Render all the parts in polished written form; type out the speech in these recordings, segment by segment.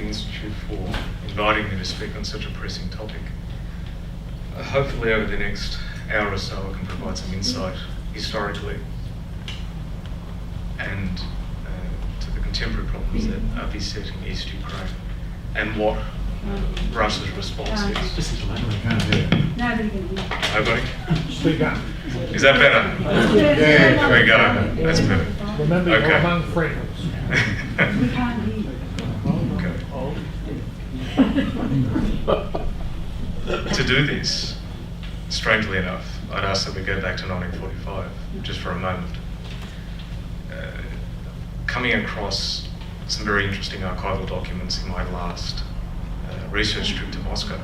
Institute for inviting me to speak on such a pressing topic. Hopefully over the next hour or so I can provide some insight historically and to the contemporary problems that are besetting East Ukraine and what Russia's response is. Nobody can hear. Nobody? Speak up. Is that better? Yeah. There we go. That's better. Remember, you're Okay. among friends. We can't hear. Okay. To do this, strangely enough, I'd ask that we go back to 1945, just for a moment. Coming across some very interesting archival documents in my last research trip to Moscow,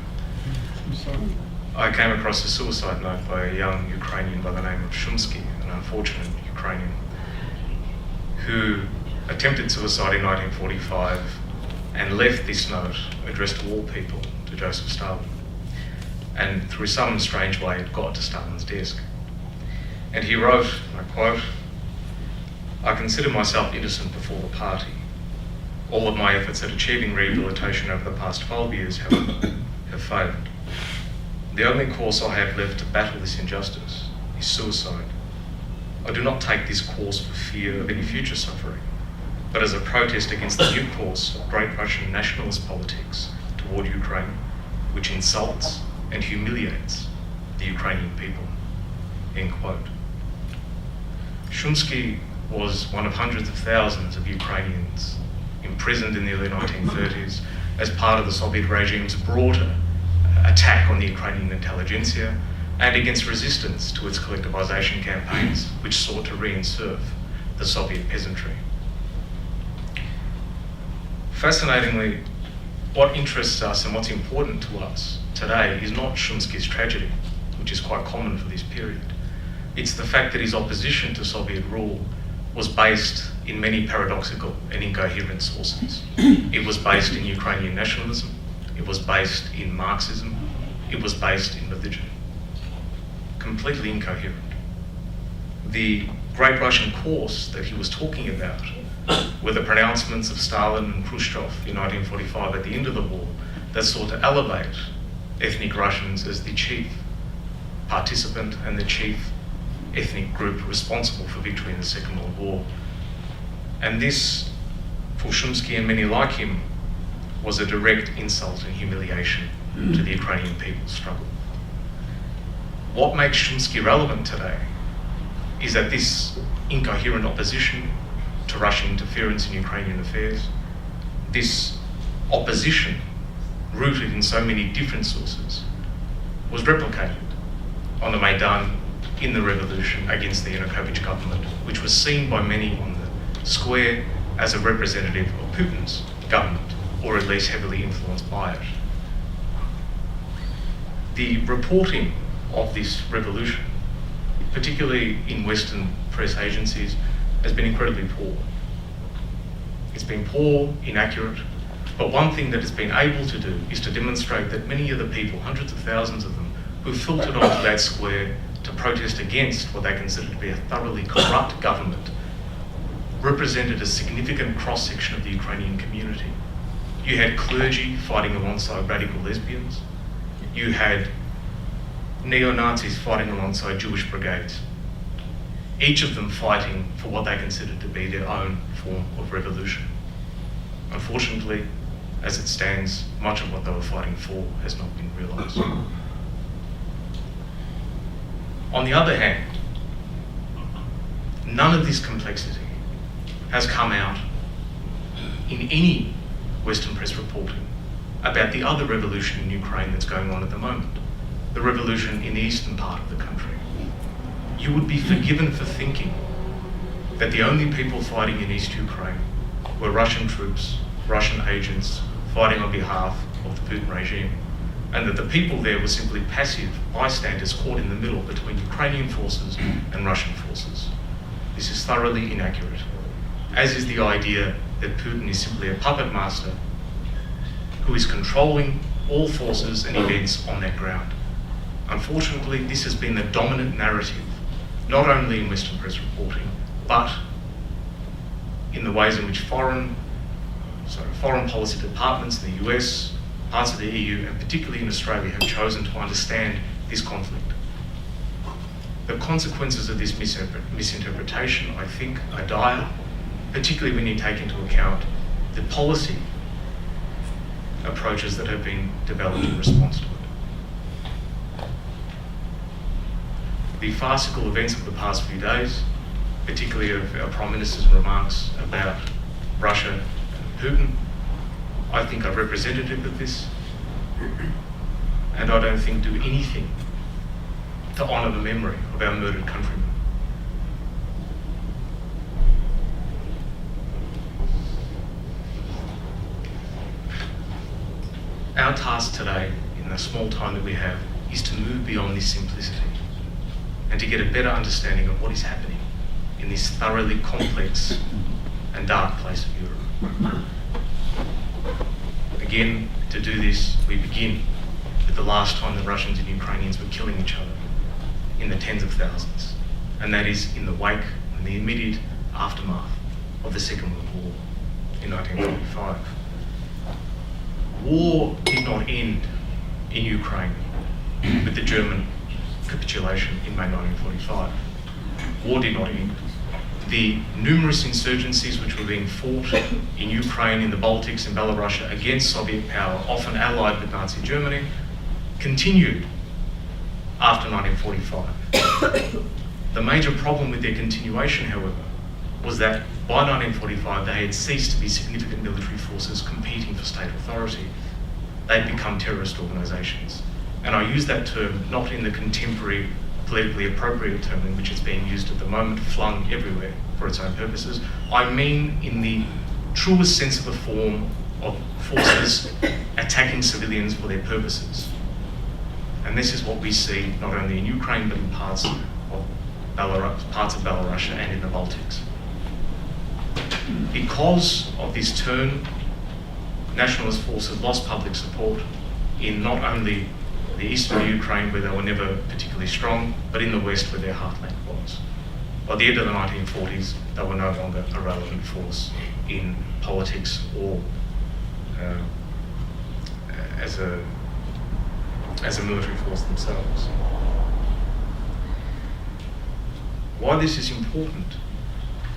I came across a suicide note by a young Ukrainian by the name of Shumsky, an unfortunate Ukrainian, who attempted suicide in 1945 and left this note addressed to all people to Joseph Stalin. And through some strange way it got to Stalin's desk. And he wrote, and I quote, "I consider myself innocent before the party. All of my efforts at achieving rehabilitation over the past 12 years have failed. The only course I have left to battle this injustice is suicide. I do not take this course for fear of any future suffering, but as a protest against the new course of great Russian nationalist politics toward Ukraine, which insults and humiliates the Ukrainian people." End quote. Shumsky was one of hundreds of thousands of Ukrainians imprisoned in the early 1930s as part of the Soviet regime's broader attack on the Ukrainian intelligentsia and against resistance to its collectivization campaigns, which sought to reinsert the Soviet peasantry. Fascinatingly, what interests us and what's important to us today is not Shumsky's tragedy, which is quite common for this period. It's the fact that his opposition to Soviet rule was based in many paradoxical and incoherent sources. It was based in Ukrainian nationalism, it was based in Marxism, it was based in religion. Completely incoherent. The Great Russian course that he was talking about were the pronouncements of Stalin and Khrushchev in 1945 at the end of the war that sought to elevate ethnic Russians as the chief participant and the chief ethnic group responsible for victory in the Second World War. And this, for Shumsky and many like him, was a direct insult and humiliation to the Ukrainian people's struggle. What makes Shumsky relevant today is that this incoherent opposition to Russian interference in Ukrainian affairs, this opposition rooted in so many different sources, was replicated on the Maidan in the revolution against the Yanukovych government, which was seen by many on the square as a representative of Putin's government, or at least heavily influenced by it. The reporting of this revolution, particularly in Western press agencies, has been incredibly poor. It's been poor, inaccurate, but one thing that it's been able to do is to demonstrate that many of the people, hundreds of thousands of them, who filtered onto that square to protest against what they considered to be a thoroughly corrupt government, represented a significant cross-section of the Ukrainian community. You had clergy fighting alongside radical lesbians. You had neo-Nazis fighting alongside Jewish brigades, each of them fighting for what they considered to be their own form of revolution. Unfortunately, as it stands, much of what they were fighting for has not been realised. On the other hand, none of this complexity has come out in any Western press reporting about the other revolution in Ukraine that's going on at the moment, the revolution in the eastern part of the country. You would be forgiven for thinking that the only people fighting in East Ukraine were Russian troops, Russian agents fighting on behalf of the Putin regime, and that the people there were simply passive bystanders caught in the middle between Ukrainian forces and Russian forces. This is thoroughly inaccurate, as is the idea that Putin is simply a puppet master who is controlling all forces and events on that ground. Unfortunately, this has been the dominant narrative, not only in Western press reporting, but in the ways in which foreign foreign policy departments in the US, parts of the EU, and particularly in Australia, have chosen to understand this conflict. The consequences of this misinterpretation, I think, are dire, particularly when you take into account the policy approaches that have been developed in response to it. The farcical events of the past few days, particularly of our Prime Minister's remarks about Russia and Putin, I think are representative of this, and I don't think do anything to honour the memory of our murdered countrymen. Our task today, in the small time that we have, is to move beyond this simplicity and to get a better understanding of what is happening in this thoroughly complex and dark place of Europe. Again, to do this, we begin with the last time the Russians and Ukrainians were killing each other in the tens of thousands, and that is in the wake and the immediate aftermath of the Second World War in 1945. War did not end in Ukraine with the German capitulation in May 1945. War did not end. The numerous insurgencies which were being fought in Ukraine, in the Baltics, in Belarus against Soviet power, often allied with Nazi Germany, continued after 1945. The major problem with their continuation, however, was that by 1945 they had ceased to be significant military forces competing for state authority. They'd become terrorist organisations. And I use that term not in the contemporary politically appropriate term in which it's being used at the moment, flung everywhere for its own purposes. I mean in the truest sense of the form of forces attacking civilians for their purposes. And this is what we see not only in Ukraine but in parts of Belarus and in the Baltics. Because of this turn, nationalist forces lost public support in not only the east of Ukraine, where they were never particularly strong, but in the west, where their heartland was. By the end of the 1940s, they were no longer a relevant force in politics or as a military force themselves. Why this is important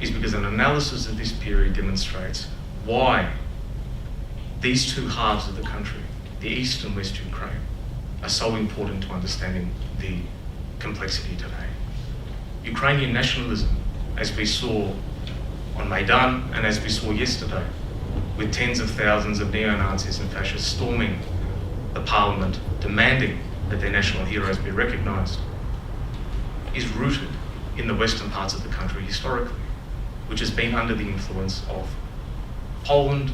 is because an analysis of this period demonstrates why these two halves of the country, the East and West Ukraine, are so important to understanding the complexity today. Ukrainian nationalism, as we saw on Maidan and as we saw yesterday, with tens of thousands of neo-Nazis and fascists storming the parliament, demanding that their national heroes be recognised, is rooted in the western parts of the country historically, which has been under the influence of Poland,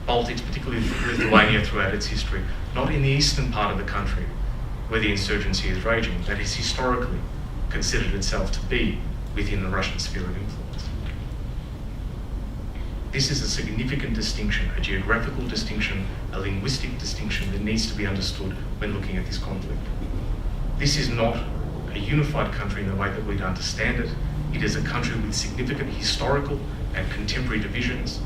Baltics, particularly Lithuania throughout its history, not in the eastern part of the country where the insurgency is raging, that is historically considered itself to be within the Russian sphere of influence. This is a significant distinction, a geographical distinction, a linguistic distinction that needs to be understood when looking at this conflict. This is not a unified country in the way that we'd understand it. It is a country with significant historical and contemporary divisions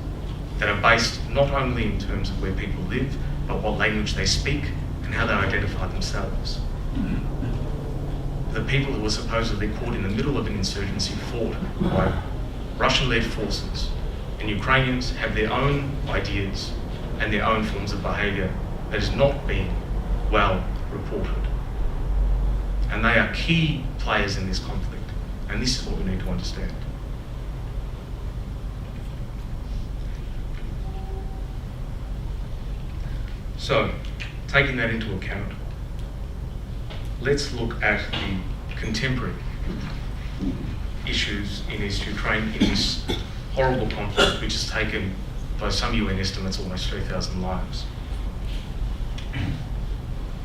that are based not only in terms of where people live, but what language they speak and how they identify themselves. The people who were supposedly caught in the middle of an insurgency fought by Russian-led forces, and Ukrainians have their own ideas and their own forms of behaviour that is not being well reported. And they are key players in this conflict, and this is what we need to understand. So, taking that into account, let's look at the contemporary issues in East Ukraine in this horrible conflict which has taken, by some UN estimates, almost 3,000 lives.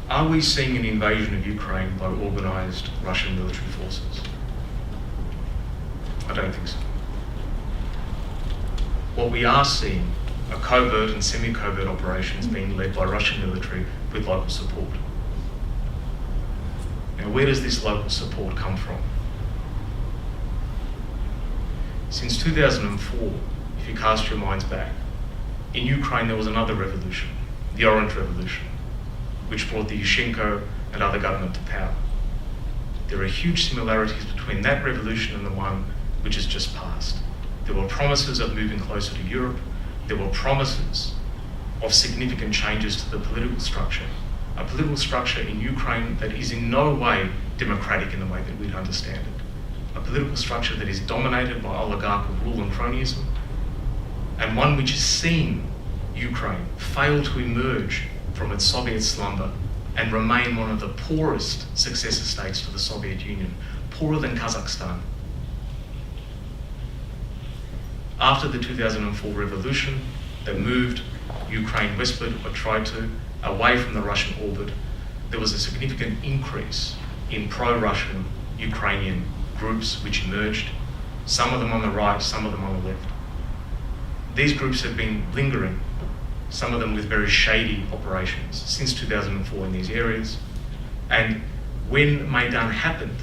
Are we seeing an invasion of Ukraine by organised Russian military forces? I don't think so. What we are seeing are covert and semi-covert operations being led by Russian military with local support. Now, where does this local support come from? Since 2004, if you cast your minds back, In Ukraine, there was another revolution, the Orange Revolution, which brought the Yushchenko and other government to power. There are huge similarities between that revolution and the one which has just passed. There were promises of moving closer to Europe. There were promises of significant changes to the political structure, a political structure in Ukraine that is in no way democratic in the way that we'd understand it. A political structure that is dominated by oligarchical rule and cronyism, and one which has seen Ukraine fail to emerge from its Soviet slumber and remain one of the poorest successor states to the Soviet Union, poorer than Kazakhstan. After the 2004 revolution that moved Ukraine westward, or tried to, away from the Russian orbit, there was a significant increase in pro-Russian Ukrainian groups which emerged, some of them on the right, some of them on the left. These groups have been lingering, some of them with very shady operations, since 2004 in these areas. And when Maidan happened,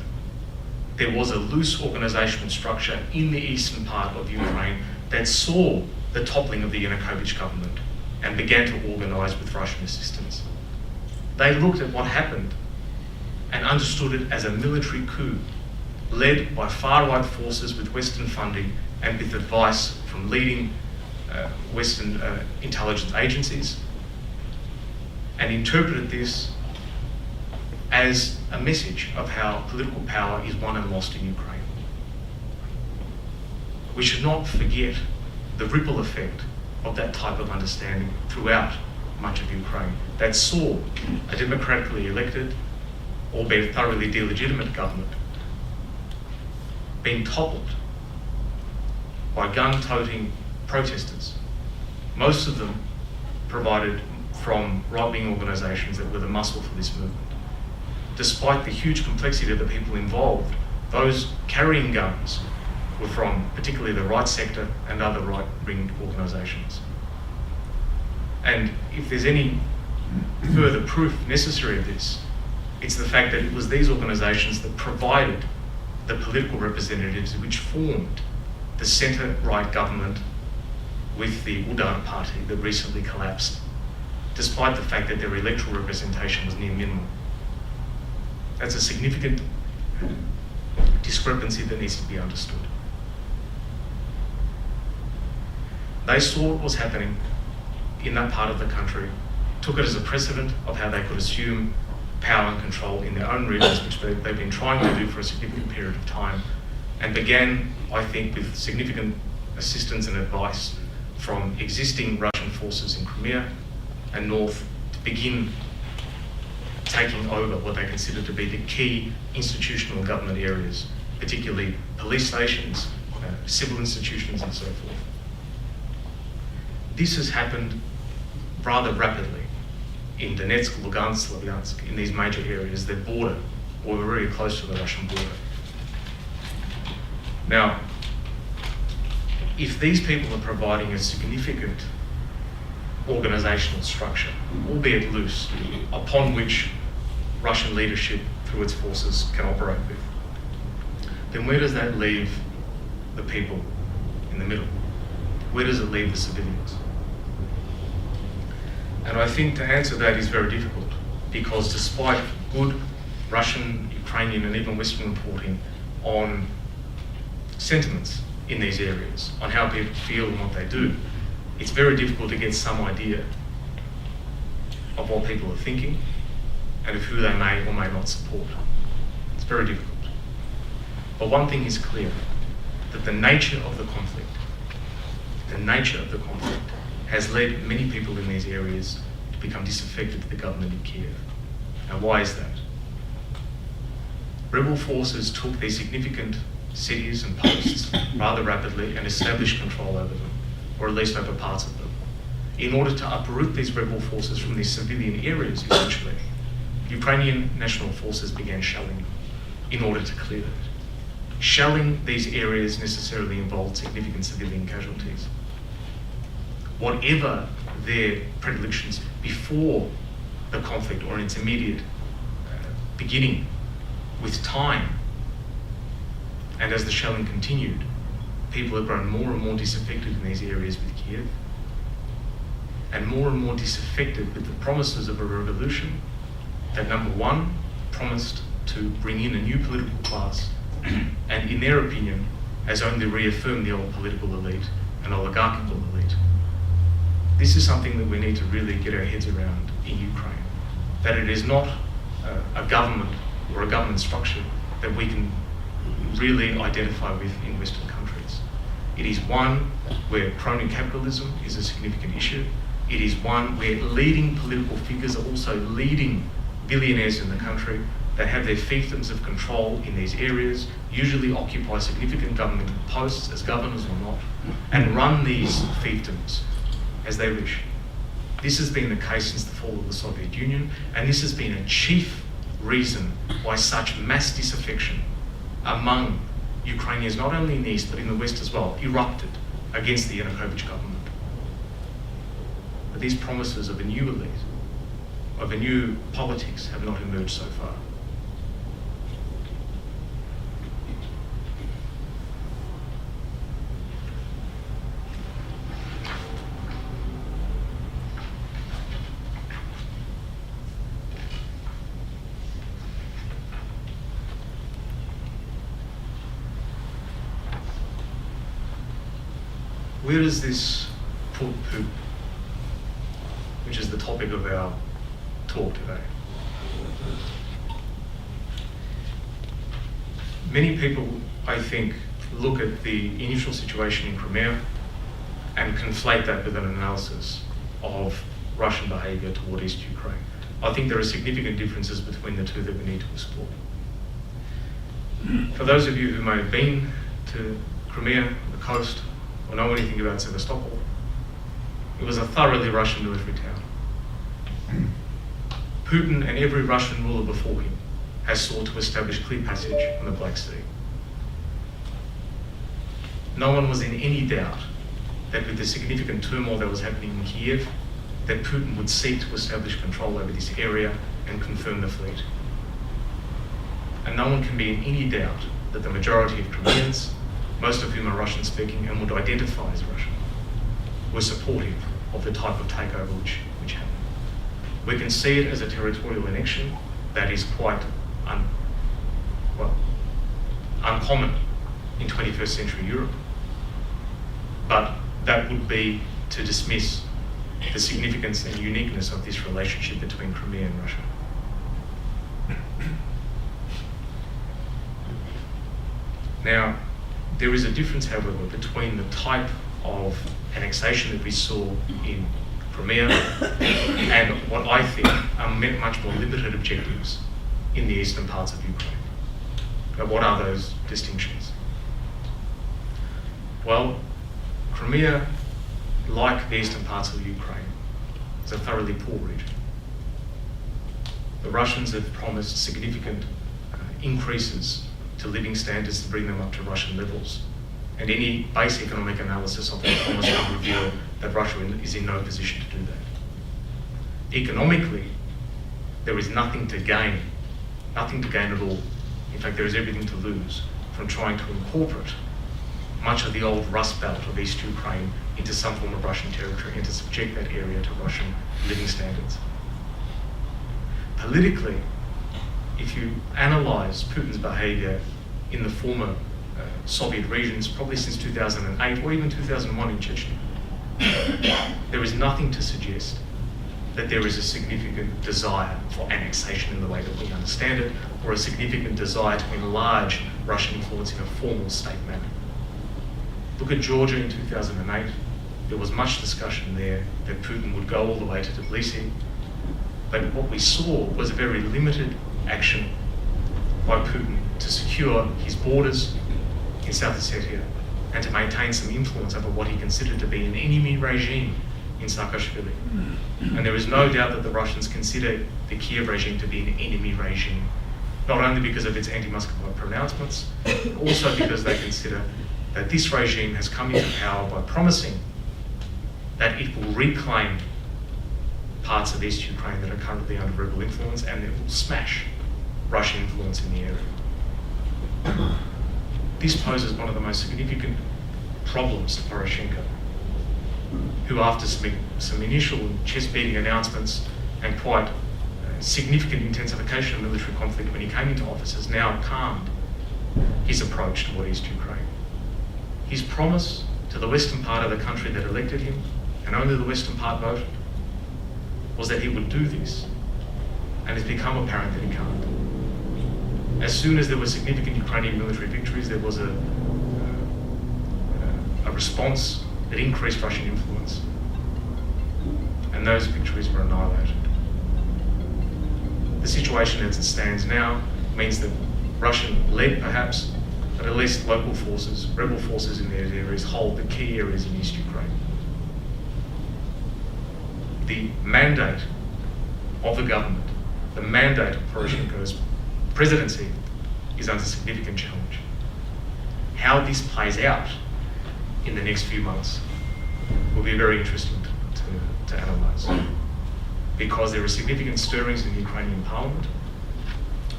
there was a loose organisational structure in the eastern part of Ukraine that saw the toppling of the Yanukovych government and began to organise with Russian assistance. They looked at what happened and understood it as a military coup led by far-right forces with Western funding and with advice from leading Western intelligence agencies, and interpreted this as a message of how political power is won and lost in Ukraine. We should not forget the ripple effect of that type of understanding throughout much of Ukraine that saw a democratically elected, albeit thoroughly delegitimate government being toppled by gun-toting protesters, most of them provided from right-wing organisations that were the muscle for this movement. Despite the huge complexity of the people involved, those carrying guns were from particularly the right sector and other right-wing organisations. And if there's any further proof necessary of this, it's the fact that it was these organisations that provided the political representatives which formed the centre-right government with the Udar party that recently collapsed, despite the fact that their electoral representation was near minimum. That's a significant discrepancy that needs to be understood. They saw what was happening in that part of the country, took it as a precedent of how they could assume power and control in their own regions, which they've been trying to do for a significant period of time, and began, I think, with significant assistance and advice from existing Russian forces in Crimea and north, to begin taking over what they consider to be the key institutional government areas, particularly police stations, civil institutions and so forth. This has happened rather rapidly in Donetsk, Lugansk, Slavyansk, in these major areas that border, or were very close to the Russian border. Now, if these people are providing a significant organisational structure, albeit loose, upon which Russian leadership through its forces can operate with, then where does that leave the people in the middle? Where does it leave the civilians? And I think to answer that is very difficult, because despite good Russian, Ukrainian and even Western reporting on sentiments in these areas, on how people feel and what they do, it's very difficult to get some idea of what people are thinking and of who they may or may not support. It's very difficult. But one thing is clear, that the nature of the conflict has led many people in these areas to become disaffected to the government in Kiev. Now, why is that? Rebel forces took these significant cities and posts rather rapidly and established control over them, or at least over parts of them. In order to uproot these rebel forces from these civilian areas, essentially, Ukrainian national forces began shelling them in order to clear that. Shelling these areas necessarily involved significant civilian casualties. Whatever their predilections before the conflict or in its immediate beginning, with time, and as the shelling continued, people have grown more and more disaffected in these areas with Kiev. and more disaffected with the promises of a revolution that, number one, promised to bring in a new political class and, in their opinion, has only reaffirmed the old political elite and oligarchical elite. This is something that we need to really get our heads around in Ukraine, that it is not a government or a government structure that we can really identify with in Western countries. It is one where crony capitalism is a significant issue. It is one where leading political figures are also leading billionaires in the country that have their fiefdoms of control in these areas, usually occupy significant government posts as governors or not, and run these fiefdoms as they wish. This has been the case since the fall of the Soviet Union, and this has been a chief reason why such mass disaffection among Ukrainians, not only in the East but in the West as well, erupted against the Yanukovych government. But these promises of a new elite, of a new politics, have not emerged so far. Where does this put Putin, which is the topic of our talk today? Many people, I think, look at the initial situation in Crimea and conflate that with an analysis of Russian behaviour toward East Ukraine. I think there are significant differences between the two that we need to explore. For those of you who may have been to Crimea, the coast, or know anything about Sevastopol, it was a thoroughly Russian military town. Putin and every Russian ruler before him has sought to establish clear passage on the Black Sea. No one was in any doubt that with the significant turmoil that was happening in Kiev, that Putin would seek to establish control over this area and confirm the fleet. And no one can be in any doubt that the majority of Crimeans, most of whom are Russian speaking and would identify as Russian, were supportive of the type of takeover which happened. We can see it as a territorial annexion that is quite uncommon in 21st century Europe, but that would be to dismiss the significance and uniqueness of this relationship between Crimea and Russia. Now, there is a difference, however, between the type of annexation that we saw in Crimea and what I think are much more limited objectives in the eastern parts of Ukraine. Now, what are those distinctions? Well, Crimea, like the eastern parts of Ukraine, is a thoroughly poor region. The Russians have promised significant increases to living standards to bring them up to Russian levels. And any base economic analysis of that promise will reveal that Russia is in no position to do that. Economically, there is nothing to gain at all. In fact, there is everything to lose from trying to incorporate much of the old Rust Belt of East Ukraine into some form of Russian territory and to subject that area to Russian living standards. Politically, if you analyse Putin's behaviour in the former Soviet regions, probably since 2008 or even 2001 in Chechnya, there is nothing to suggest that there is a significant desire for annexation in the way that we understand it, or a significant desire to enlarge Russian influence in a formal state manner. Look at Georgia in 2008. There was much discussion there that Putin would go all the way to Tbilisi, but what we saw was a very limited action by Putin to secure his borders in South Ossetia and to maintain some influence over what he considered to be an enemy regime in Saakashvili. And there is no doubt that the Russians consider the Kiev regime to be an enemy regime, not only because of its anti-Muscovite pronouncements, but also because they consider that this regime has come into power by promising that it will reclaim parts of East Ukraine that are currently under rebel influence, and it will smash Russian influence in the area. This poses one of the most significant problems to Poroshenko. who after some initial chest-beating announcements and quite significant intensification of military conflict when he came into office, has now calmed his approach to what East Ukraine. His promise to the western part of the country that elected him, and only the western part voted, was that he would do this, and it's become apparent that he can't. As soon as there were significant Ukrainian military victories, there was a response that increased Russian influence, and those victories were annihilated. The situation as it stands now means that Russian-led perhaps, but at least local forces, rebel forces in those areas, hold the key areas in East Ukraine. The mandate of the government, the mandate of Poroshenko's presidency is under significant challenge. How this plays out in the next few months will be very interesting to analyse, because there are significant stirrings in the Ukrainian parliament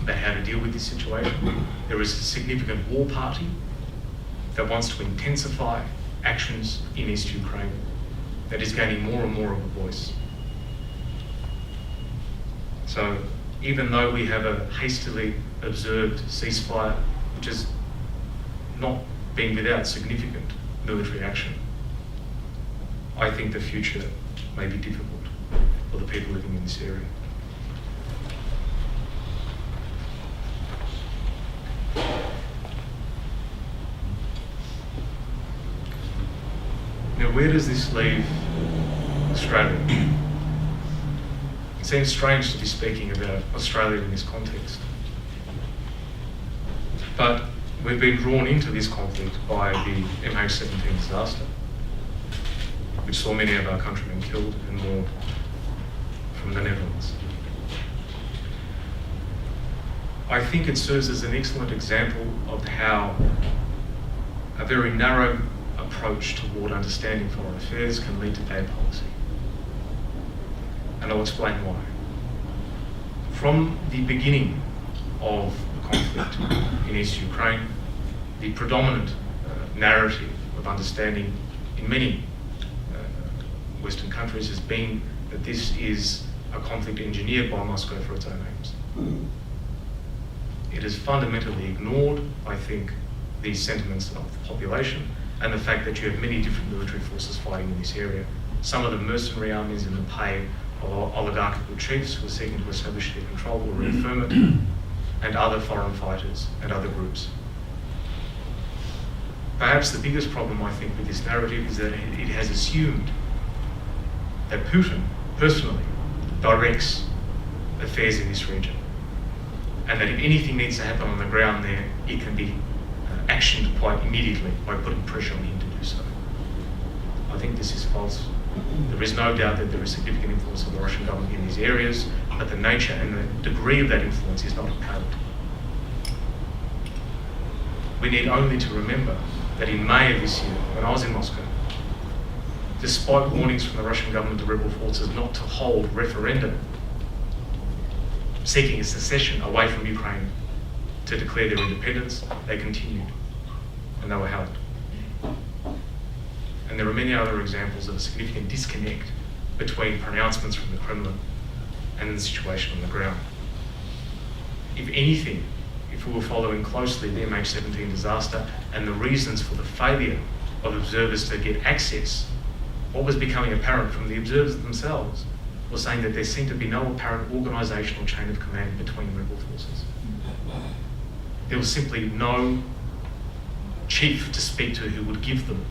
about how to deal with this situation. There is a significant war party that wants to intensify actions in East Ukraine that is gaining more and more of a voice. So even though we have a hastily observed ceasefire, which has not been without significant military action, I think the future may be difficult for the people living in this area. Now, where does this leave Australia? It seems strange to be speaking about Australia in this context, but we've been drawn into this conflict by the MH17 disaster, which saw many of our countrymen killed and more from the Netherlands. I think it serves as an excellent example of how a very narrow approach toward understanding foreign affairs can lead to bad policy. And I'll explain why. From the beginning of the conflict in East Ukraine, the predominant narrative of understanding in many Western countries has been that this is a conflict engineered by Moscow for its own aims. It has fundamentally ignored, I think, the sentiments of the population and the fact that you have many different military forces fighting in this area. Some of the mercenary armies in the pay of oligarchical chiefs who are seeking to establish their control or reaffirm it, and other foreign fighters and other groups. Perhaps the biggest problem, I think, with this narrative is that it has assumed that Putin personally directs affairs in this region, and that if anything needs to happen on the ground there, it can be actioned quite immediately by putting pressure on him to do so. I think this is false. There is no doubt that there is significant influence of the Russian government in these areas, but the nature and the degree of that influence is not apparent. We need only to remember that in May of this year, when I was in Moscow, despite warnings from the Russian government to rebel forces not to hold referendum seeking a secession away from Ukraine to declare their independence, they continued, and they were held. And there are many other examples of a significant disconnect between pronouncements from the Kremlin and the situation on the ground. If anything, if we were following closely the MH17 disaster and the reasons for the failure of observers to get access, what was becoming apparent from the observers themselves was saying that there seemed to be no apparent organisational chain of command between rebel forces. There was simply no chief to speak to who would give them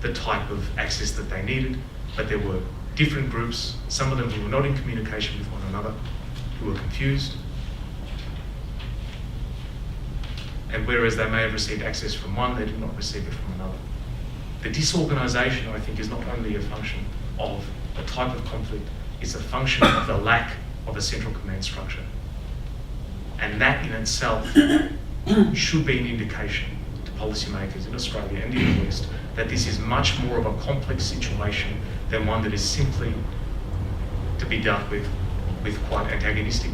the type of access that they needed, but there were different groups, some of them who were not in communication with one another, who were confused. And whereas they may have received access from one, they did not receive it from another. The disorganisation, I think, is not only a function of a type of conflict, it's a function of the lack of a central command structure. And that in itself should be an indication to policymakers in Australia and in the West that this is much more of a complex situation than one that is simply to be dealt with quite antagonistic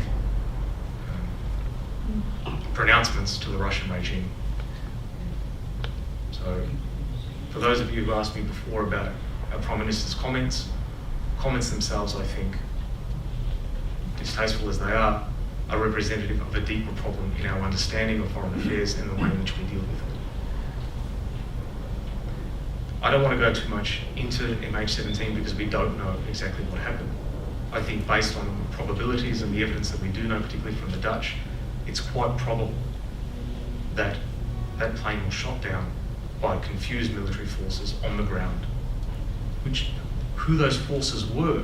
pronouncements to the Russian regime. So, for those of you who asked me before about our Prime Minister's comments. Comments themselves, I think, distasteful as they are representative of a deeper problem in our understanding of foreign affairs and the way in which we deal with it. I don't want to go too much into MH17 because we don't know exactly what happened. I think based on probabilities and the evidence that we do know, particularly from the Dutch, it's quite probable that that plane was shot down by confused military forces on the ground. Who those forces were,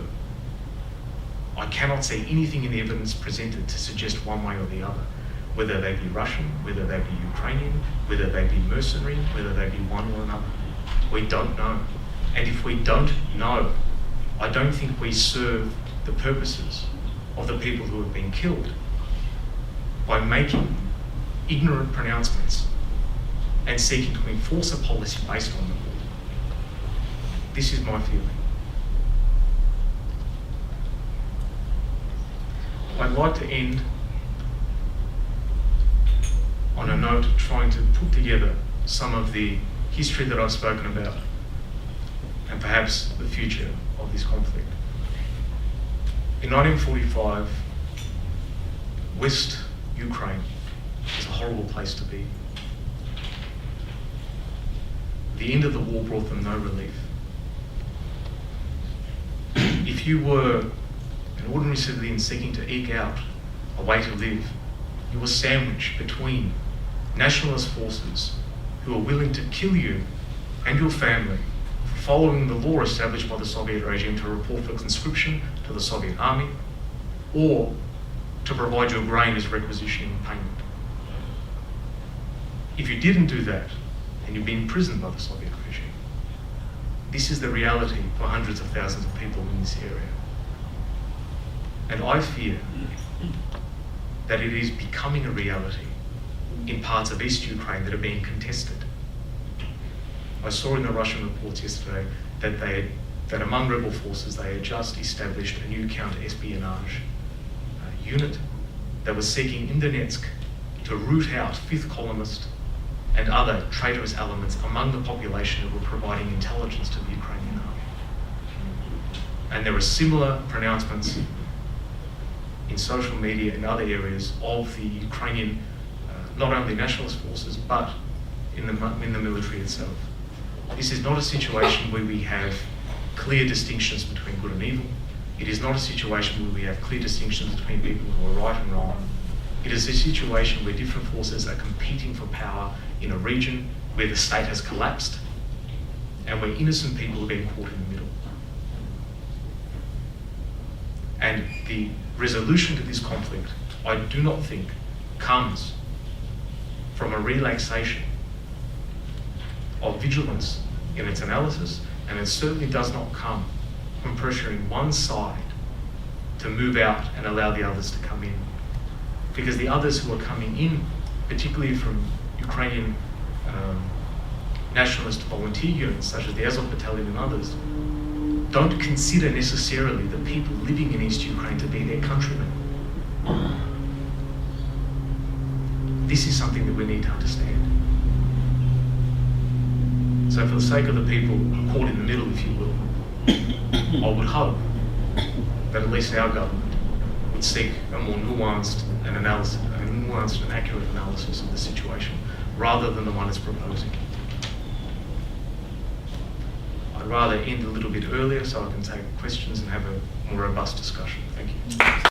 I cannot see anything in the evidence presented to suggest one way or the other, whether they be Russian, whether they be Ukrainian, whether they be mercenary, whether they be one or another. We don't know. And if we don't know, I don't think we serve the purposes of the people who have been killed by making ignorant pronouncements and seeking to enforce a policy based on them. This is my feeling. I'd like to end on a note trying to put together some of the history that I've spoken about and perhaps the future of this conflict. In 1945, West Ukraine was a horrible place to be. The end of the war brought them no relief. If you were an ordinary civilian seeking to eke out a way to live, you were sandwiched between nationalist forces who were willing to kill you and your family for following the law established by the Soviet regime to report for conscription to the Soviet army, or to provide your grain as requisitioning payment. If you didn't do that, then you'd be imprisoned by the Soviet regime. This is the reality for hundreds of thousands of people in this area. And I fear that it is becoming a reality in parts of East Ukraine that are being contested. I saw in the Russian reports yesterday that among rebel forces they had just established a new counter-espionage unit that was seeking in Donetsk to root out fifth columnist and other traitorous elements among the population that were providing intelligence to the Ukrainian army. And there are similar pronouncements in social media and other areas of the Ukrainian, not only nationalist forces, but in the military itself. This is not a situation where we have clear distinctions between good and evil. It is not a situation where we have clear distinctions between people who are right and wrong. It is a situation where different forces are competing for power in a region where the state has collapsed and where innocent people are being caught in the middle. And the resolution to this conflict, I do not think, comes from a relaxation of vigilance in its analysis, and it certainly does not come from pressuring one side to move out and allow the others to come in. Because the others who are coming in, particularly from Ukrainian nationalist volunteer units such as the Azov Battalion and others, don't consider necessarily the people living in East Ukraine to be their countrymen. This is something that we need to understand. So for the sake of the people caught in the middle, if you will, I would hope that at least our government would seek a more nuanced and accurate analysis of the situation, rather than the one it's proposing. I'd rather end a little bit earlier so I can take questions and have a more robust discussion. Thank you.